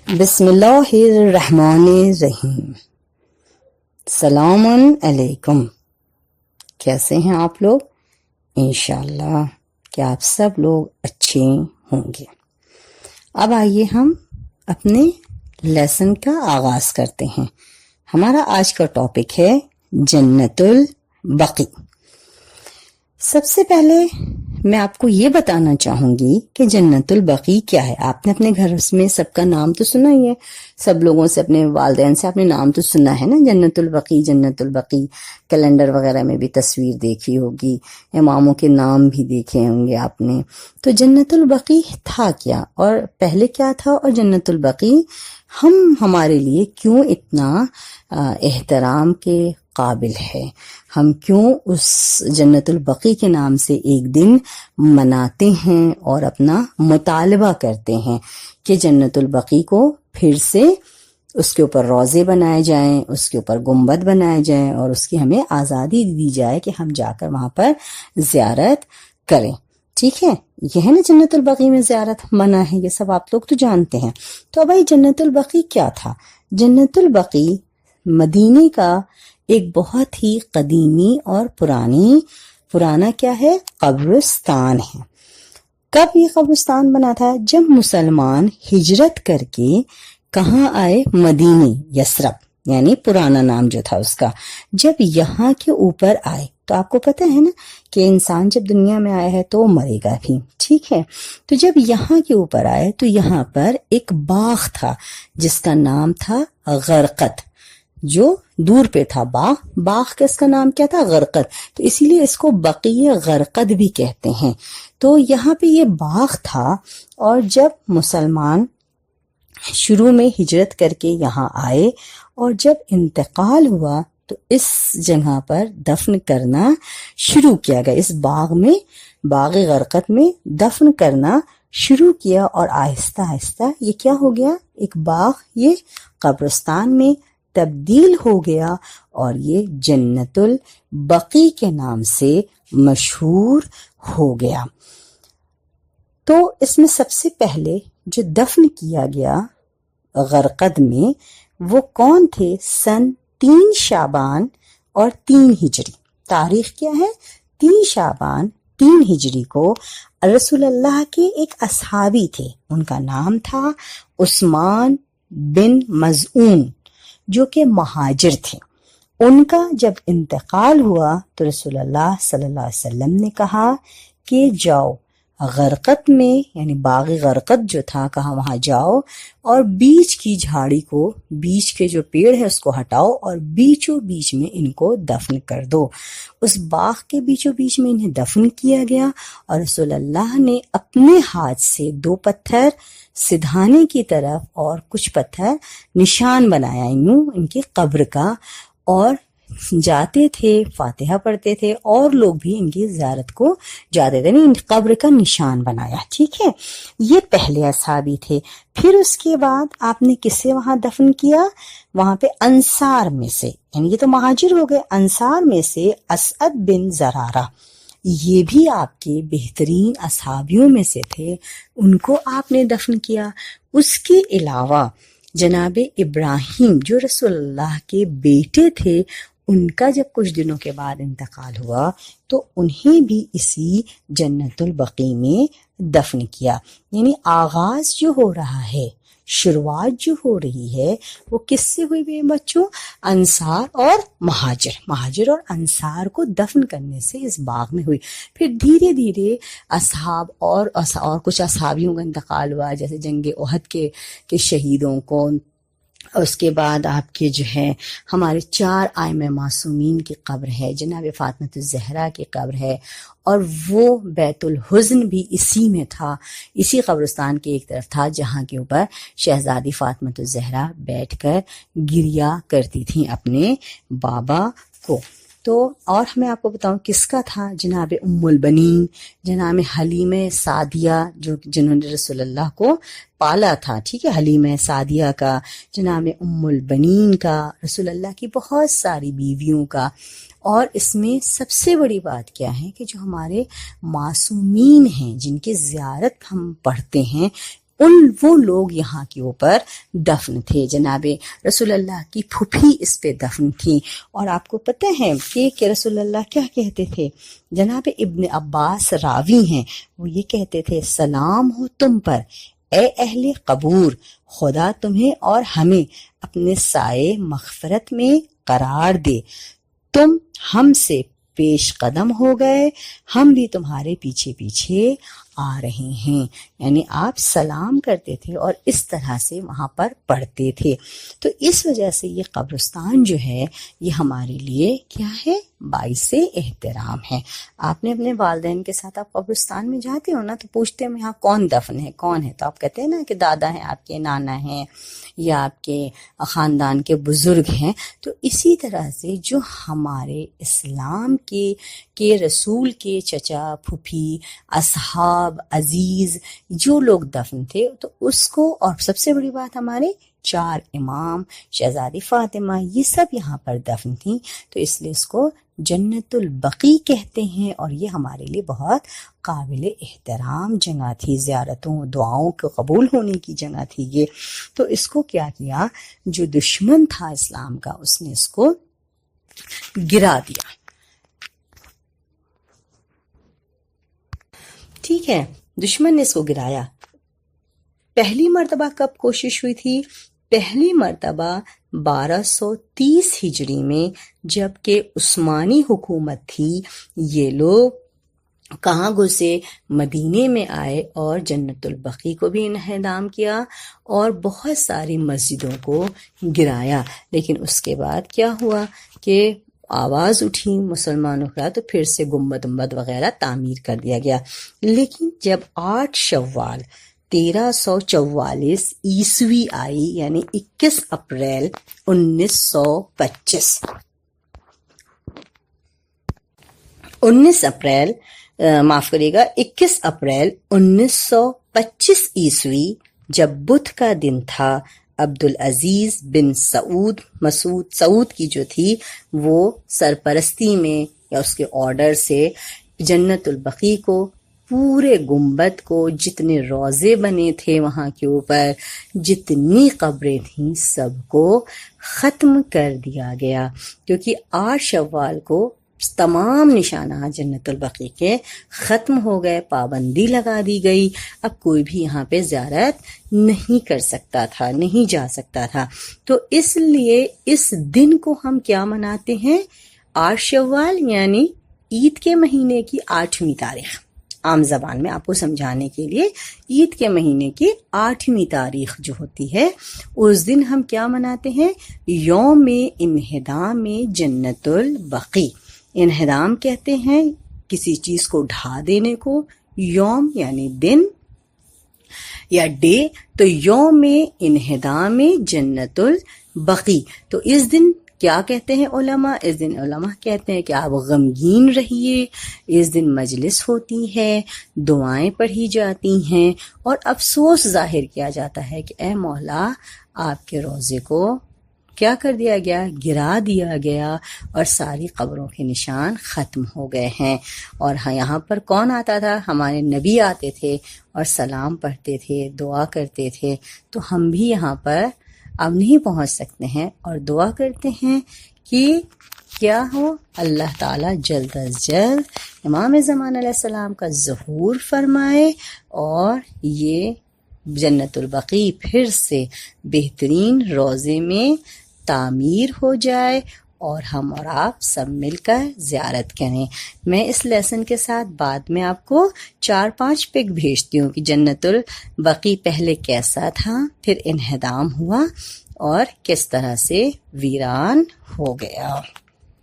بسم اللہ الرحمن الرحیم۔ السلام علیکم، کیسے ہیں آپ لوگ؟ انشاءاللہ کہ آپ سب لوگ اچھے ہوں گے۔ اب آئیے ہم اپنے لیسن کا آغاز کرتے ہیں۔ ہمارا آج کا ٹاپک ہے جنت البقیع۔ سب سے پہلے میں آپ کو یہ بتانا چاہوں گی کہ جنت البقیع کیا ہے۔ آپ نے اپنے گھر میں سب کا نام تو سنا ہی ہے، سب لوگوں سے، اپنے والدین سے آپ نے نام تو سنا ہے نا، جنت البقیع جنت البقیع۔ کیلنڈر وغیرہ میں بھی تصویر دیکھی ہوگی، اماموں کے نام بھی دیکھے ہوں گے آپ نے۔ تو جنت البقیع تھا کیا، اور پہلے کیا تھا، اور جنت البقیع ہمارے لیے کیوں اتنا احترام کے قابل ہے، ہم کیوں اس جنت البقیع کے نام سے ایک دن مناتے ہیں اور اپنا مطالبہ کرتے ہیں کہ جنت البقیع کو پھر سے اس کے اوپر روضے بنائے جائیں، اس کے اوپر گنبد بنائے جائیں، اور اس کی ہمیں آزادی دی جائے کہ ہم جا کر وہاں پر زیارت کریں۔ ٹھیک ہے، یہ ہے نا جنت البقیع میں زیارت منع ہے، یہ سب آپ لوگ تو جانتے ہیں۔ تو بھائی جنت البقیع کیا تھا؟ جنت البقیع مدینے کا ایک بہت ہی قدیمی اور پرانا کیا ہے، قبرستان ہے۔ کب یہ قبرستان بنا تھا؟ جب مسلمان ہجرت کر کے کہاں آئے؟ مدینے، یثرب، یعنی پرانا نام جو تھا اس کا۔ جب یہاں کے اوپر آئے تو آپ کو پتہ ہے نا کہ انسان جب دنیا میں آیا ہے تو وہ مرے گا بھی، ٹھیک ہے۔ تو جب یہاں کے اوپر آئے تو یہاں پر ایک باغ تھا جس کا نام تھا غرقد، جو دور پہ تھا باغ کا اس کا نام کیا تھا؟ غرقد۔ تو اسی لیے اس کو بقیع غرقد بھی کہتے ہیں۔ تو یہاں پہ یہ باغ تھا، اور جب مسلمان شروع میں ہجرت کر کے یہاں آئے اور جب انتقال ہوا تو اس جگہ پر دفن کرنا شروع کیا گیا، اس باغ غرقد میں دفن کرنا شروع کیا، اور آہستہ آہستہ یہ کیا ہو گیا، ایک باغ یہ قبرستان میں تبدیل ہو گیا، اور یہ جنت البقیع کے نام سے مشہور ہو گیا۔ تو اس میں سب سے پہلے جو دفن کیا گیا غرقد میں وہ کون تھے؟ سن 3 شعبان اور 3 ہجری، تاریخ کیا ہے؟ 3 شعبان 3 ہجری کو رسول اللہ کے ایک اصحابی تھے، ان کا نام تھا عثمان بن مظعون، جو کہ مہاجر تھے۔ ان کا جب انتقال ہوا تو رسول اللہ صلی اللہ علیہ وسلم نے کہا کہ جاؤ غرقد میں، یعنی باغ غرقد جو تھا، کہا وہاں جاؤ اور بیچ کی جھاڑی کو، بیچ کے جو پیڑ ہے اس کو ہٹاؤ اور بیچوں بیچ میں ان کو دفن کر دو۔ اس باغ کے بیچوں بیچ میں انہیں دفن کیا گیا، اور رسول اللہ نے اپنے ہاتھ سے 2 پتھر سدھانے کی طرف اور کچھ پتھر نشان بنایا ان کی قبر کا، اور جاتے تھے، فاتحہ پڑھتے تھے، اور لوگ بھی ان کی زیارت کو جاتے تھے، ان قبر کا نشان بنایا۔ ٹھیک ہے، یہ پہلے اصحابی تھے۔ پھر اس کے بعد آپ نے کسے وہاں دفن کیا؟ وہاں پہ انصار میں سے، یعنی یہ تو مہاجر ہو گئے، انصار میں سے اسعد بن زرارہ، یہ بھی آپ کے بہترین اصحابیوں میں سے تھے، ان کو آپ نے دفن کیا۔ اس کے علاوہ جناب ابراہیم جو رسول اللہ کے بیٹے تھے، ان کا جب کچھ دنوں کے بعد انتقال ہوا تو انہیں بھی اسی جنت البقیع میں دفن کیا۔ یعنی آغاز جو ہو رہا ہے، شروعات جو ہو رہی ہے، وہ کس سے ہوئی ہوئی بچوں؟ انصار اور مہاجر اور انصار کو دفن کرنے سے اس باغ میں ہوئی۔ پھر دھیرے دھیرے اصحاب اور کچھ اصحابیوں کا انتقال ہوا، جیسے جنگ احد کے شہیدوں کو، اور اس کے بعد آپ کے جو ہے ہمارے 4 ائمہ معصومین کی قبر ہے، جناب فاطمہ الزہرا کی قبر ہے، اور وہ بیت الحزن بھی اسی میں تھا، اسی قبرستان کے ایک طرف تھا، جہاں کے اوپر شہزادی فاطمہ الزہرا بیٹھ کر گریا کرتی تھیں اپنے بابا کو۔ تو اور میں آپ کو بتاؤں کس کا تھا؟ جناب ام البنین، جناب حلیمہ سعدیہ، جنہوں نے رسول اللہ کو پالا تھا، ٹھیک ہے، حلیمہ سعدیہ کا، جناب ام البنین کا، رسول اللہ کی بہت ساری بیویوں کا۔ اور اس میں سب سے بڑی بات کیا ہے کہ جو ہمارے معصومین ہیں، جن کی زیارت ہم پڑھتے ہیں، وہ لوگ یہاں کے اوپر دفن تھے. جناب رسول اللہ کی پھوپھی اس پہ دفن تھی. اور آپ کو پتہ ہے کہ رسول اللہ کیا کہتے تھے؟ جناب ابن عباس راوی ہیں، وہ یہ کہتے تھے سلام ہو تم پر اے اہل قبور، خدا تمہیں اور ہمیں اپنے سائے مغفرت میں قرار دے. تم ہم سے پیش قدم ہو گئے، ہم بھی تمہارے پیچھے پیچھے آ رہے ہیں. یعنی آپ سلام کرتے تھے اور اس طرح سے وہاں پر پڑھتے تھے. تو اس وجہ سے یہ قبرستان جو ہے یہ ہمارے لیے کیا ہے؟ باعث احترام ہے. آپ نے اپنے والدین کے ساتھ آپ قبرستان میں جاتے ہو نا تو پوچھتے ہیں یہاں کون دفن ہے، کون ہے، تو آپ کہتے ہیں نا کہ دادا ہیں آپ کے، نانا ہیں، یا آپ کے خاندان کے بزرگ ہیں. تو اسی طرح سے جو ہمارے اسلام کے رسول کے چچا پھوپھی اصحاب عزیز جو لوگ دفن تھے، تو اس کو، اور سب سے بڑی بات ہمارے 4 امام، شہزادی فاطمہ، یہ سب یہاں پر دفن تھیں. تو اس لیے اس کو جنت البقیع کہتے ہیں، اور یہ ہمارے لیے بہت قابل احترام جگہ تھی، زیارتوں دعاؤں کو قبول ہونے کی جگہ تھی یہ. تو اس کو کیا کیا؟ جو دشمن تھا اسلام کا اس نے اس کو گرا دیا. ٹھیک ہے، دشمن نے اس کو گرایا. پہلی مرتبہ کب کوشش ہوئی تھی؟ پہلی مرتبہ 1230 ہجری میں، جب کہ عثمانی حکومت تھی. یہ لوگ کہاں گھسے؟ مدینے میں آئے اور جنت البقیع کو بھی انہدام کیا اور بہت ساری مسجدوں کو گرایا. لیکن اس کے بعد کیا ہوا کہ آواز اٹھی مسلمانوں کا، تو پھر سے گنبد وغیرہ تعمیر کر دیا گیا. لیکن جب 8 شوال 1344 عیسوی آئی، یعنی 21 اپریل 1925، 21 اپریل 1925 عیسوی، جب بدھ کا دن تھا، عبدالعزیز بن سعود کی جو تھی وہ سرپرستی میں یا اس کے آرڈر سے جنت البقیع کو، پورے گنبد کو، جتنے روضے بنے تھے وہاں کے اوپر، جتنی قبریں تھیں، سب کو ختم کر دیا گیا. کیونکہ 8 شوال کو تمام نشانات جنت البقیع کے ختم ہو گئے، پابندی لگا دی گئی. اب کوئی بھی یہاں پہ زیارت نہیں کر سکتا تھا، نہیں جا سکتا تھا. تو اس لیے اس دن کو ہم کیا مناتے ہیں؟ 8 شوال، یعنی عید کے مہینے کی 8ویں تاریخ. عام زبان میں آپ کو سمجھانے کے لیے، عید کے مہینے کی 8ویں تاریخ جو ہوتی ہے، اس دن ہم کیا مناتے ہیں؟ یوم انہدام جنت البقیع. انہدام کہتے ہیں کسی چیز کو ڈھا دینے کو، یوم یعنی دن یا ڈے، تو یوم انہدام جنت البقیع. تو اس دن کیا کہتے ہیں علماء؟ اس دن علماء کہتے ہیں کہ آپ غمگین رہیے. اس دن مجلس ہوتی ہے، دعائیں پڑھی جاتی ہیں اور افسوس ظاہر کیا جاتا ہے کہ اے مولا، آپ کے روضے کو کیا کر دیا گیا؟ گرا دیا گیا، اور ساری قبروں کے نشان ختم ہو گئے ہیں. اور یہاں پر کون آتا تھا؟ ہمارے نبی آتے تھے اور سلام پڑھتے تھے، دعا کرتے تھے. تو ہم بھی یہاں پر اب نہیں پہنچ سکتے ہیں، اور دعا کرتے ہیں کہ کیا ہو؟ اللہ تعالیٰ جلد از جلد امام زمان علیہ السلام کا ظہور فرمائے اور یہ جنت البقیع پھر سے بہترین روضے میں تعمیر ہو جائے اور ہم اور آپ سب مل کر زیارت کریں. میں اس لیسن کے ساتھ بعد میں آپ کو 4-5 پک بھیجتی ہوں کہ جنت البقیع پہلے کیسا تھا، پھر انہدام ہوا اور کس طرح سے ویران ہو گیا.